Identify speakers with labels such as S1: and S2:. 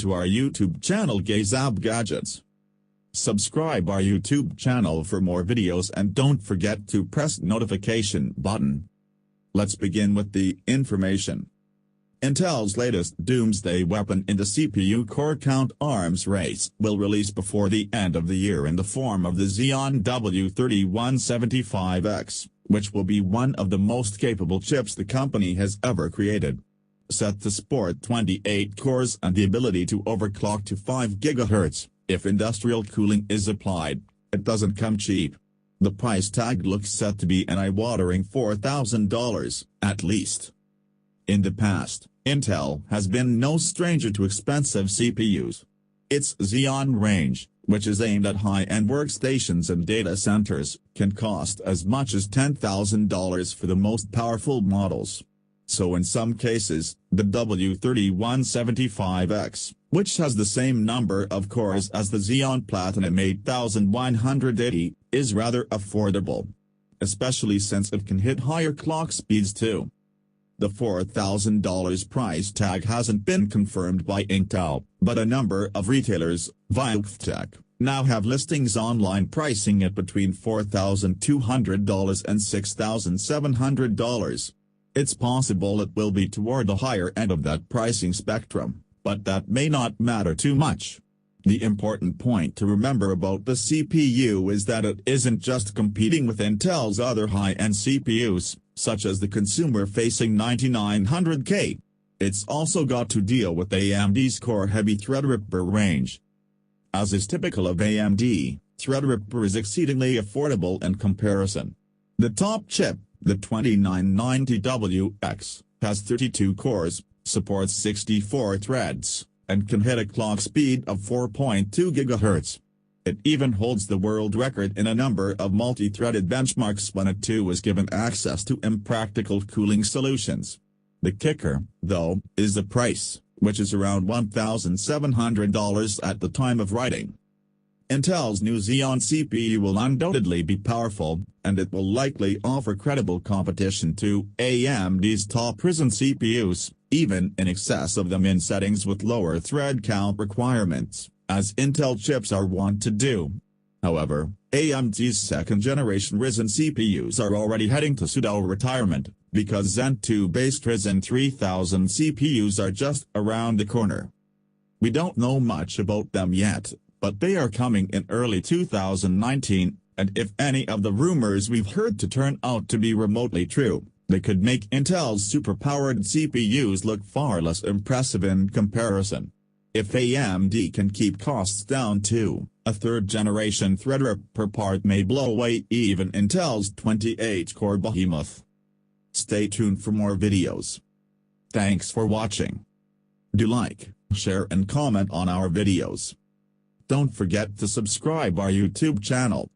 S1: to our YouTube channel Gazab Gadgets. Subscribe our YouTube channel for more videos and don't forget to press notification button. Let's begin with the information. Intel's latest doomsday weapon in the CPU core count arms race will release before the end of the year in the form of the Xeon W-3175X, which will be one of the most capable chips the company has ever created. Set to sport 28 cores and the ability to overclock to 5 GHz, if industrial cooling is applied. It doesn't come cheap. The price tag looks set to be an eye-watering $4,000, at least. In the past, Intel has been no stranger to expensive CPUs. Its Xeon range, which is aimed at high-end workstations and data centers, can cost as much as $10,000 for the most powerful models. So in some cases, the W-3175X, which has the same number of cores as the Xeon Platinum 8180, is rather affordable. Especially since it can hit higher clock speeds too. The $4,000 price tag hasn't been confirmed by Intel, but a number of retailers, via Computex, now have listings online pricing it between $4,200 and $6,700. It's possible it will be toward the higher end of that pricing spectrum, but that may not matter too much. The important point to remember about the CPU is that it isn't just competing with Intel's other high-end CPUs, such as the consumer-facing 9900K. It's also got to deal with AMD's core-heavy Threadripper range. As is typical of AMD, Threadripper is exceedingly affordable in comparison. The top chip, the 2990WX, has 32 cores, supports 64 threads, and can hit a clock speed of 4.2 GHz. It even holds the world record in a number of multi-threaded benchmarks when it too was given access to impractical cooling solutions. The kicker, though, is the price, which is around $1,700 at the time of writing. Intel's new Xeon CPU will undoubtedly be powerful, and it will likely offer credible competition to AMD's top Ryzen CPUs, even in excess of them in settings with lower thread count requirements, as Intel chips are wont to do. However, AMD's second-generation Ryzen CPUs are already heading to pseudo-retirement, because Zen 2-based Ryzen 3000 CPUs are just around the corner. We don't know much about them yet, but they are coming in early 2019, and if any of the rumors we've heard to turn out to be remotely true, they could make Intel's super-powered CPUs look far less impressive in comparison. If AMD can keep costs down too, a third-generation Threadripper part may blow away even Intel's 28-core behemoth. Stay tuned for more videos. Thanks for watching. Do like, share and comment on our videos. Don't forget to subscribe our YouTube channel.